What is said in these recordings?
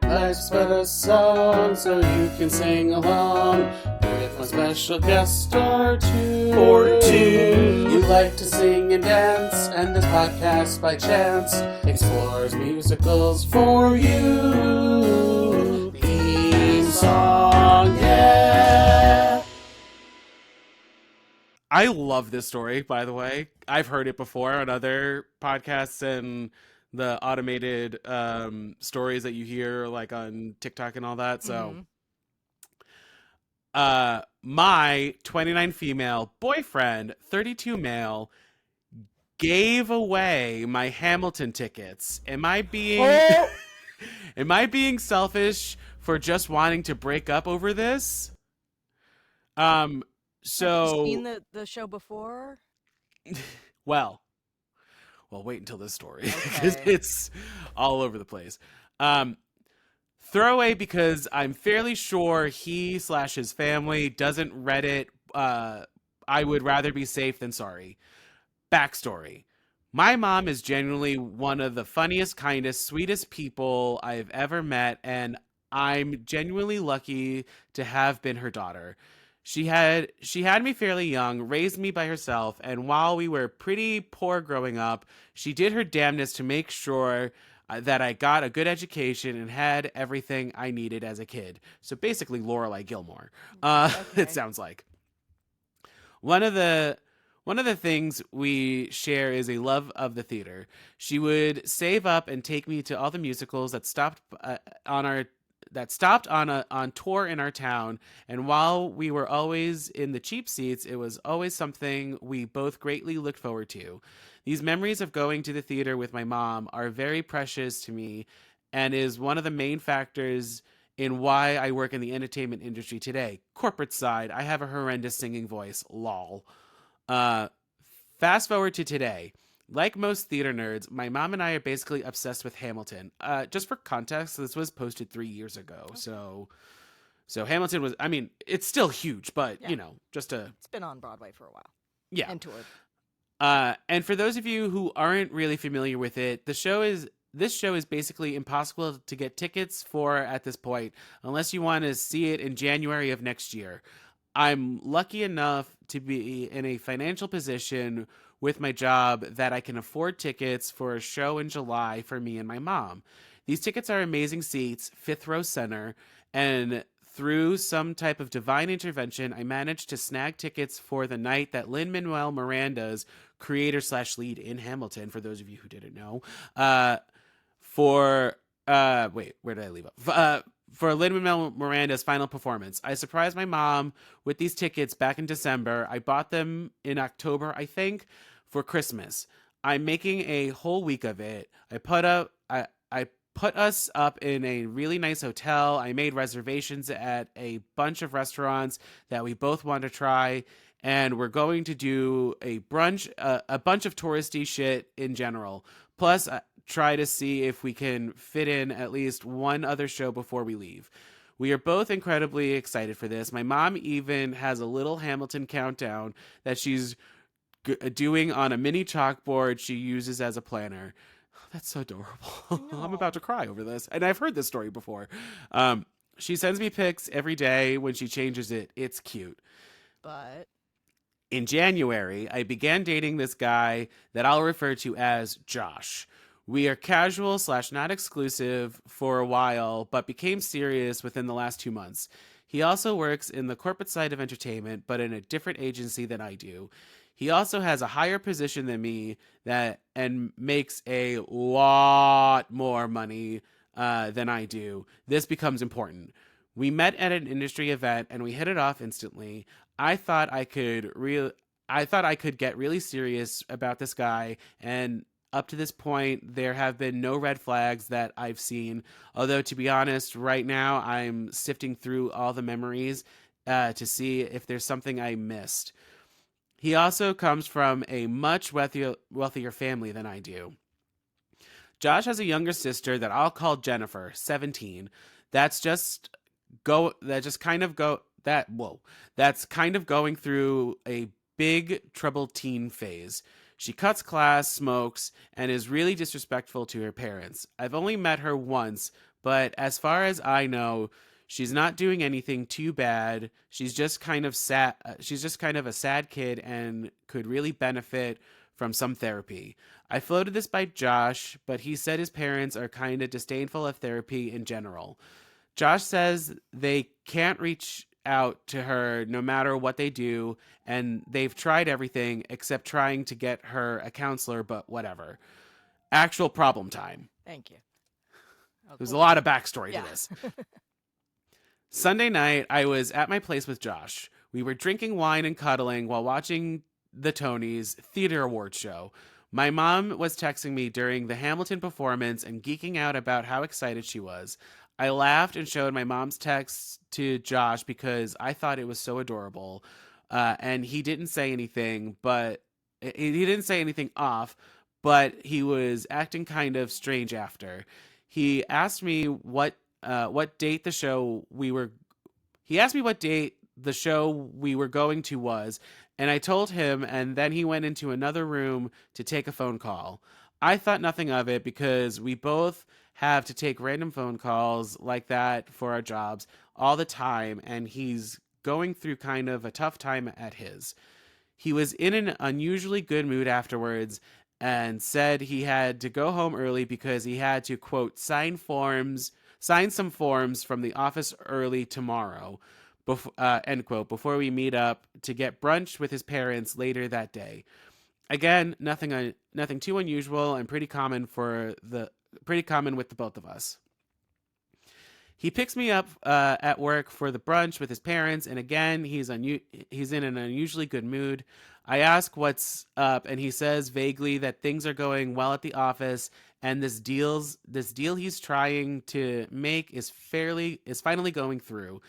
Life's but a song, so you can sing along with my special guest star two. Or two. You like to sing and dance, and this podcast by chance explores musicals for you. Theme song, yeah. I love this story, by the way. I've heard it before on other podcasts and the automated stories that you hear like on TikTok and all that. So, my 29 female boyfriend, 32 male, gave away my Hamilton tickets. Am I being am I being selfish for just wanting to break up over this? Have So you seen the show before? well, wait until this story because Okay. it's all over the place. Throwaway because I'm fairly sure he/his family doesn't Reddit. I would rather be safe than sorry. Backstory. My mom is genuinely one of the funniest, kindest, sweetest people I've ever met, and I'm genuinely lucky to have been her daughter. She had me fairly young, raised me by herself, and while we were pretty poor growing up, she did her damnedest to make sure that I got a good education and had everything I needed as a kid. So basically, Lorelai Gilmore. Okay. It sounds like one of the one of the things we share is a love of the theater. She would save up and take me to all the musicals on our that stopped on tour in our town, and while we were always in the cheap seats, it was always something we both greatly looked forward to. These memories of going to the theater with my mom are very precious to me and is one of the main factors in why I work in the entertainment industry today. Corporate side, I have a horrendous singing voice, lol. Uh, Fast forward to today. Like most theater nerds, my mom and I are basically obsessed with Hamilton. Just for context, this was posted 3 years ago. So Hamilton was, I mean, it's still huge, but Yeah. you know, just a, It's been on Broadway for a while. yeah. And toured. And for those of you who aren't really familiar with it, this show is basically impossible to get tickets for at this point, unless you want to see it in January of next year. I'm lucky enough to be in a financial position with my job that I can afford tickets for a show in July for me and my mom. These tickets are amazing seats, fifth row center, and through some type of divine intervention, I managed to snag tickets for the night that Lin-Manuel Miranda's creator slash lead in Hamilton, for those of you who didn't know, for wait, where did I leave off? For Lin-Manuel Miranda's final performance. I surprised my mom with these tickets back in December. I bought them in October, I think, for Christmas. I'm making a whole week of it. I put us up in a really nice hotel. I made reservations at a bunch of restaurants that we both want to try, and we're going to do a brunch, a bunch of touristy shit in general. Plus, try to see if we can fit in at least one other show before we leave. We are both incredibly excited for this. My mom even has a little Hamilton countdown that she's doing on a mini chalkboard she uses as a planner. That's so adorable. I'm about to cry over this. And I've heard this story before. She sends me pics every day when she changes it. It's cute. But In January, I began dating this guy that I'll refer to as Josh. We are casual slash not exclusive for a while, but became serious within the last 2 months. He also works in the corporate side of entertainment, but in a different agency than I do. He also has a higher position than me and makes a lot more money than I do. This becomes important. We met at an industry event and we hit it off instantly. I thought I could get really serious about this guy, and up to this point, there have been no red flags that I've seen. Although, to be honest, right now I'm sifting through all the memories to see if there's something I missed. He also comes from a much wealthier family than I do. Josh has a younger sister that I'll call Jennifer, 17. That's just go that just kind of go that whoa. That's kind of going through a big troubled teen phase. She cuts class, smokes, and is really disrespectful to her parents. I've only met her once, but as far as I know, she's not doing anything too bad. She's just kind of sad. She's just kind of a sad kid and could really benefit from some therapy. I floated this by Josh, but he said his parents are kind of disdainful of therapy in general. Josh says they can't reach out to her no matter what they do, and they've tried everything except trying to get her a counselor, but whatever. Actual problem time. Thank you. Oh, There's a cool. lot of backstory Yeah. to this. Sunday night, I was at my place with Josh. We were drinking wine and cuddling while watching the Tonys Theater Awards show. My mom was texting me during the Hamilton performance and geeking out about how excited she was. I laughed and showed my mom's text to Josh because I thought it was so adorable. And he didn't say anything, but he didn't say anything off, but he was acting kind of strange after. He asked me what date the show we were. He asked me what date the show we were going to was, and I told him, and then he went into another room to take a phone call. I thought nothing of it because we both have to take random phone calls like that for our jobs all the time, and he's going through kind of a tough time at his. He was in an unusually good mood afterwards and said he had to go home early because he had to, quote, sign some forms from the office early tomorrow, end quote, before we meet up to get brunch with his parents later that day. Again, nothing too unusual and pretty common with the both of us. He picks me up at work for the brunch with his parents, and again, he's in an unusually good mood. I ask what's up, and he says vaguely that things are going well at the office, and this deal he's trying to make is finally going through.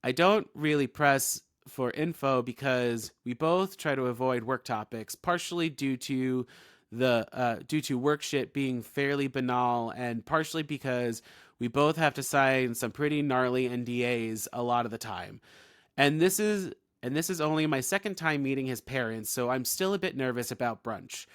I don't really press for info because we both try to avoid work topics, partially due to work shit being fairly banal, and partially because we both have to sign some pretty gnarly NDAs a lot of the time. And this is only my second time meeting his parents, so I'm still a bit nervous about brunch.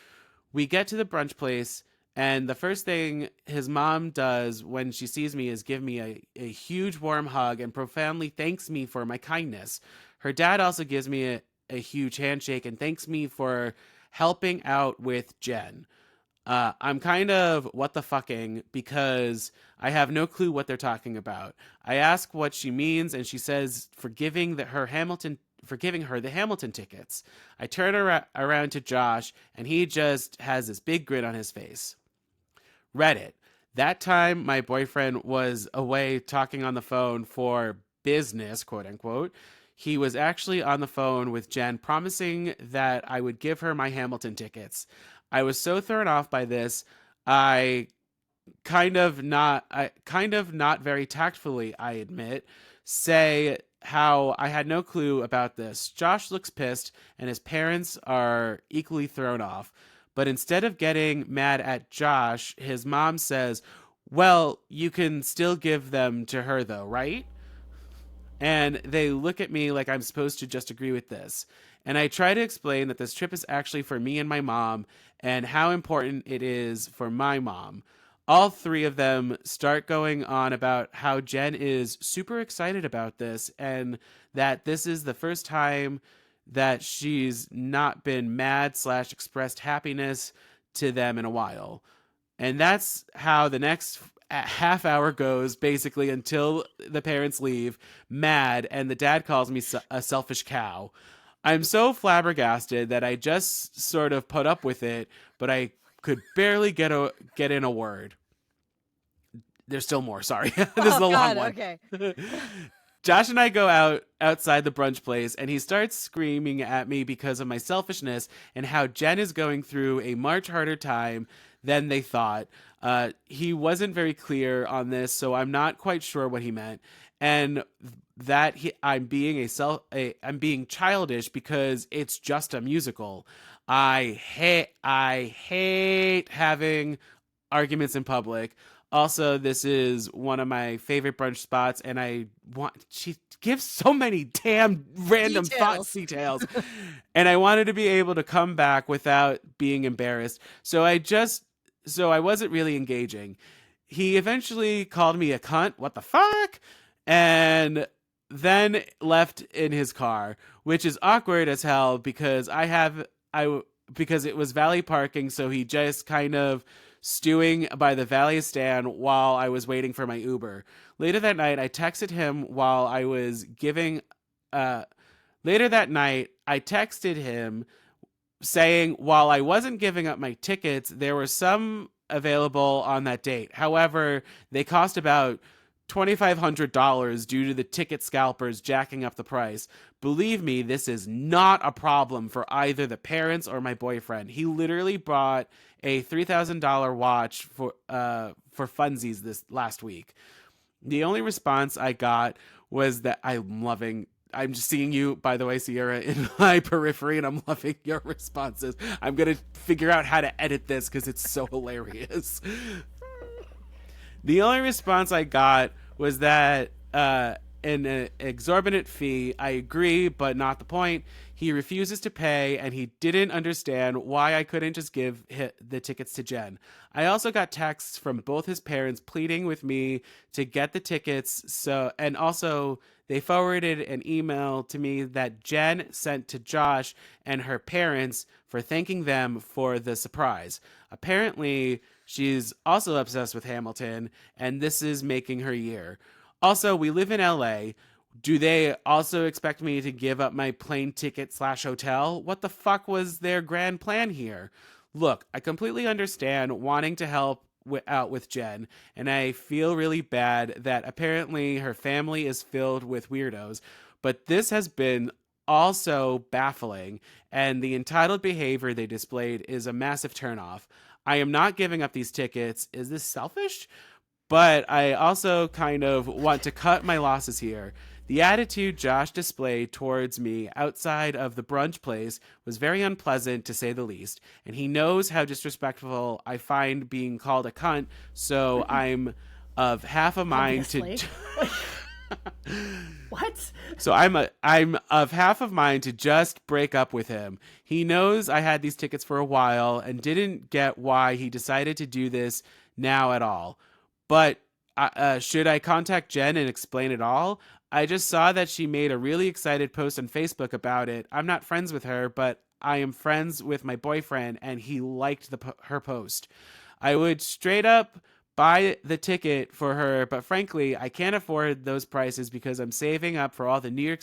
We get to the brunch place, and the first thing his mom does when she sees me is give me a huge warm hug and profoundly thanks me for my kindness. Her dad also gives me a huge handshake and thanks me for helping out with Jen. I'm kind of what the fucking because I have no clue what they're talking about. I ask what she means, and she says forgiving her the Hamilton tickets. I turn around to Josh, and he just has this big grin on his face. Reddit. That time, my boyfriend was away talking on the phone for business, quote unquote. He was actually on the phone with Jen, promising that I would give her my Hamilton tickets. I was so thrown off by this, I kind of not very tactfully, I admit, say how I had no clue about this. Josh looks pissed, and his parents are equally thrown off. But instead of getting mad at Josh, his mom says, well, you can still give them to her though, right? And they look at me like I'm supposed to just agree with this. And I try to explain that this trip is actually for me and my mom and how important it is for my mom. All three of them start going on about how Jen is super excited about this and that this is the first time that she's not been mad / expressed happiness to them in a while. And that's how the next half hour goes, basically, until the parents leave, mad, and the dad calls me a selfish cow. I'm so flabbergasted that I just sort of put up with it, but I could barely get in a word. There's still more, sorry. This is a long one. Okay. Josh and I go outside the brunch place, and he starts screaming at me because of my selfishness and how Jen is going through a much harder time than they thought. He wasn't very clear on this, so I'm not quite sure what he meant. And that I'm being childish because it's just a musical. I hate having arguments in public. Also, this is one of my favorite brunch spots, and she gives so many damn random details. And I wanted to be able to come back without being embarrassed. So I wasn't really engaging. he eventually called me a cunt. What the fuck? And then left in his car, which is awkward as hell because because it was valet parking, so he just kind of stewing by the valet stand while I was waiting for my Uber. Later that night, I texted him saying while I wasn't giving up my tickets, there were some available on that date. However, they cost about $2,500 due to the ticket scalpers jacking up the price. Believe me, this is not a problem for either the parents or my boyfriend. He literally bought a $3,000 watch for funsies this last week. The only response I got was that I'm just seeing you, by the way, Sierra, in my periphery, and I'm loving your responses. I'm going to figure out how to edit this because it's so hilarious. The only response I got was that an exorbitant fee. I agree, but not the point. He refuses to pay, and he didn't understand why I couldn't just give the tickets to Jen. I also got texts from both his parents pleading with me to get the tickets. And also they forwarded an email to me that Jen sent to Josh and her parents for thanking them for the surprise. Apparently, she's also obsessed with Hamilton, and this is making her year. Also, we live in LA. Do they also expect me to give up my plane ticket / hotel? What the fuck was their grand plan here? Look, I completely understand wanting to help out with Jen, and I feel really bad that apparently her family is filled with weirdos, but this has been also baffling, and the entitled behavior they displayed is a massive turnoff. I am not giving up these tickets. Is this selfish? But I also kind of want to cut my losses here. The attitude Josh displayed towards me outside of the brunch place was very unpleasant, to say the least, and he knows how disrespectful I find being called a cunt, so I'm of half a mind to... What? So I'm of half of mind to just break up with him. He knows I had these tickets for a while and didn't get why he decided to do this now at all. But should I contact Jen and explain it all? I just saw that she made a really excited post on Facebook about it. I'm not friends with her, but I am friends with my boyfriend, and he liked her post. I would straight up buy the ticket for her, but frankly, I can't afford those prices because I'm saving up for the New York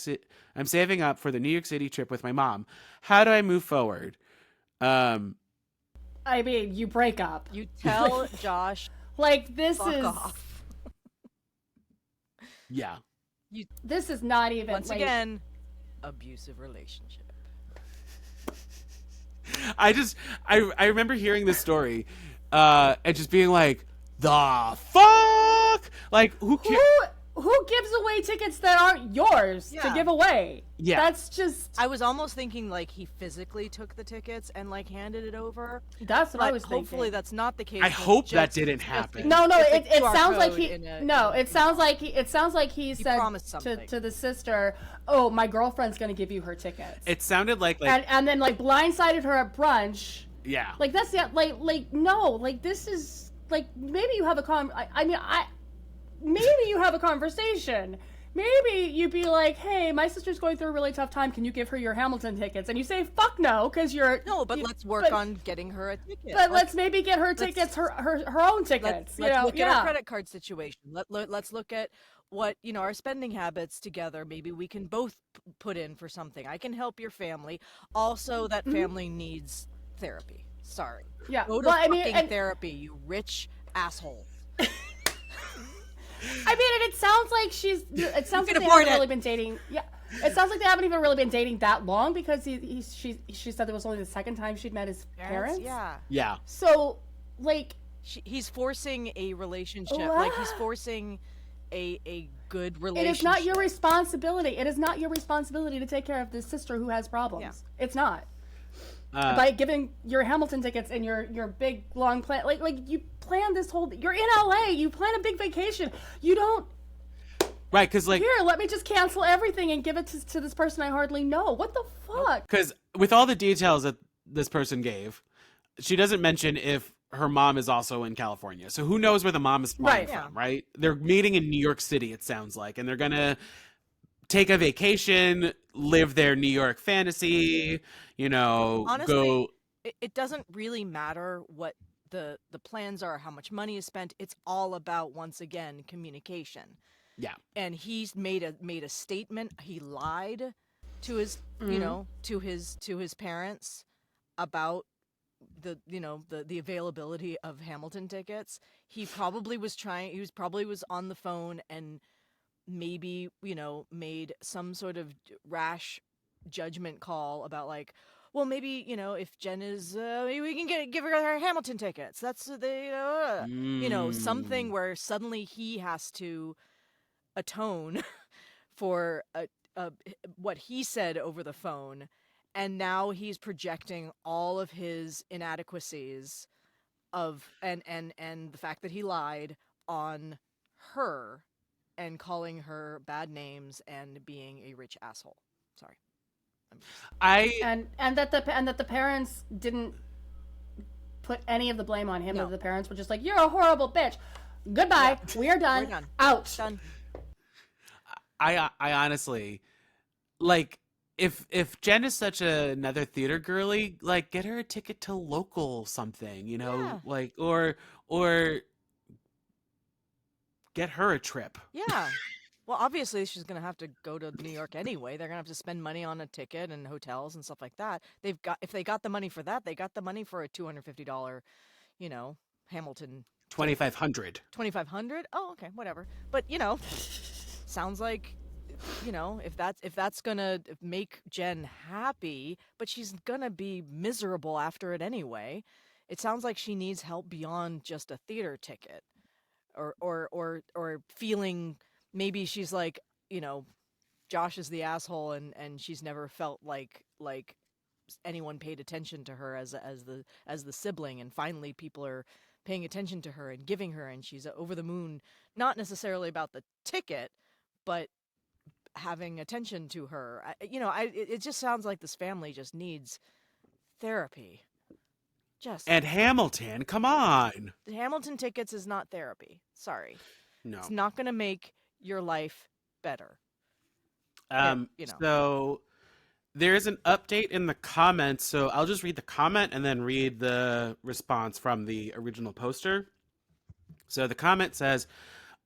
City trip with my mom. How do I move forward? I mean, you break up. You tell Josh, like, this fuck is off. Yeah. This is not even Once again, abusive relationship. I remember hearing this story and just being like, the fuck? Like, who gives away tickets that aren't yours to give away? Yeah. That's just... I was almost thinking, like, he physically took the tickets and, like, handed it over. That's what I was thinking. Hopefully that's not the case. I hope that didn't happen. No, It's it a QR sounds like code he... It sounds like he said promised something. to the sister, oh, my girlfriend's going to give you her tickets. It sounded like and then, like, blindsided her at brunch. Yeah. Like, that's... no. Like, this is... Like, maybe you have a maybe you have a conversation. Maybe you'd be like, hey, my sister's going through a really tough time. Can you give her your Hamilton tickets? And you say, fuck no, because you're... No, but let's work on getting her a ticket. But let's maybe get her tickets, her own tickets. Let's look at our credit card situation. Let's look at what, our spending habits together. Maybe we can both put in for something. I can help your family. Also, that family needs therapy. Sorry. Yeah. Go to fucking therapy, you rich asshole. I mean, and it sounds like it sounds like they haven't really been dating. Yeah. It sounds like they haven't even really been dating that long because she said it was only the second time she'd met his parents. Yeah. Yeah. So, like, he's forcing a relationship. Like, he's forcing a good relationship. It is not your responsibility. It is not your responsibility to take care of this sister who has problems. Yeah. It's not. By giving your Hamilton tickets and your big long plan, like you plan this whole. You're in LA. You plan a big vacation. You don't. Right, because like here, let me just cancel everything and give it to this person I hardly know. What the fuck? Because with all the details that this person gave, she doesn't mention if her mom is also in California. So who knows where the mom is flying Right. from, right? They're meeting in New York City, it sounds like, and they're going to take a vacation, live their New York fantasy, Honestly, go. it doesn't really matter what the plans are, how much money is spent. It's all about, once again, communication. Yeah. And he's made a statement. He lied to his to his parents about the availability of Hamilton tickets. He probably was on the phone and maybe made some sort of rash judgment call about, like, well, maybe if Jen is maybe we can give her Hamilton tickets. That's something where suddenly he has to atone for what he said over the phone, and now he's projecting all of his inadequacies and the fact that he lied on her and calling her bad names and being a rich asshole. Sorry. And that the parents didn't put any of the blame on him. No. That the parents were just like, "You're a horrible bitch. Goodbye. Yeah. We are done. We're done. Out." Done. I honestly, like, if Jen is such another theater girly, like, get her a ticket to local something, Yeah. like, or get her a trip. Yeah. Well, obviously she's going to have to go to New York anyway. They're going to have to spend money on a ticket and hotels and stuff like that. If they got the money for that, they got the money for a $250, Hamilton. $2,500. $2,500? Oh, okay, whatever. But, sounds like, if that's going to make Jen happy, but she's going to be miserable after it anyway. It sounds like she needs help beyond just a theater ticket. Or feeling, maybe she's like, Josh is the asshole, and she's never felt like anyone paid attention to her as the sibling, and finally people are paying attention to her and giving her, and she's over the moon, not necessarily about the ticket, but having attention to her. It just sounds like this family just needs therapy. And Hamilton, come on. The Hamilton tickets is not therapy. Sorry. No. It's not going to make your life better. So there's an update in the comments, so I'll just read the comment and then read the response from the original poster. So the comment says,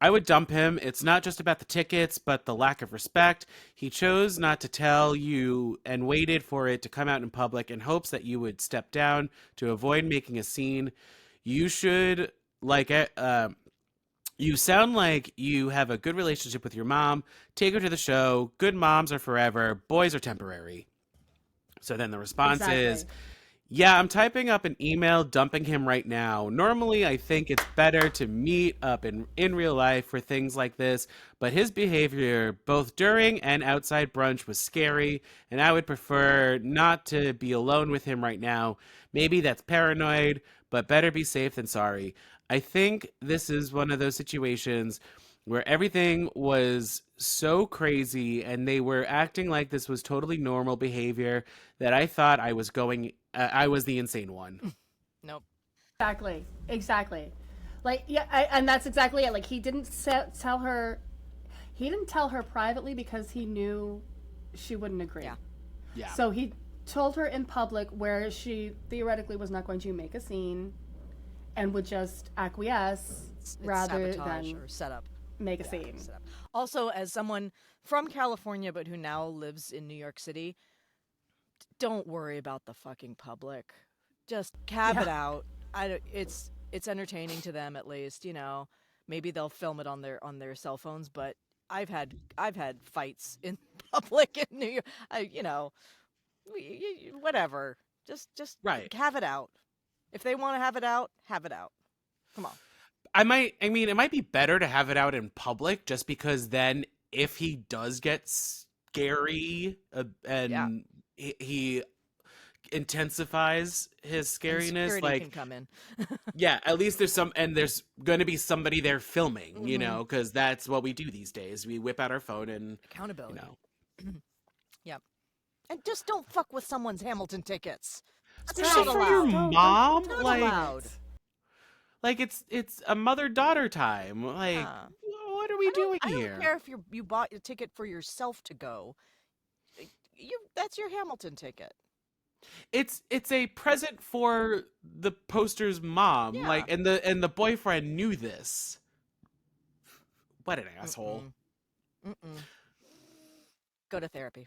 "I would dump him. It's not just about the tickets, but the lack of respect. He chose not to tell you and waited for it to come out in public in hopes that you would step down to avoid making a scene. You should you sound like you have a good relationship with your mom. Take her to the show. Good moms are forever. Boys are temporary." So then the response is, "Yeah, I'm typing up an email dumping him right now. Normally, I think it's better to meet up in real life for things like this, but his behavior both during and outside brunch was scary, and I would prefer not to be alone with him right now. Maybe that's paranoid, but better be safe than sorry. I think this is one of those situations where everything was so crazy and they were acting like this was totally normal behavior that I thought I was the insane one." Nope. Exactly. Like, yeah, and that's exactly it. Like, he didn't tell her privately because he knew she wouldn't agree. Yeah. So he told her in public, where she theoretically was not going to make a scene and would just acquiesce rather sabotage than or set up. make a scene. Also, as someone from California but who now lives in New York City, don't worry about the fucking public. Just cab it out. It's entertaining to them, at least. Maybe they'll film it on their cell phones, but I've had fights in public in New York. Whatever. Just Right. have it out. If they want to have it out, have it out. Come on. It might be better to have it out in public, just because then if he does get scary and he intensifies his scariness, Security can come in. yeah, at least there's going to be somebody there filming, because that's what we do these days. We whip out our phone and Accountability. Yep. And just don't fuck with someone's Hamilton tickets. Especially for your mom, Not like, allowed. Like it's a mother-daughter time. Like Yeah. what are we doing I here? don't care if you bought a ticket for yourself to go. That's your Hamilton ticket. It's a present for the poster's mom. Yeah. Like and the boyfriend knew this. What an asshole. Mm-mm. Go to therapy.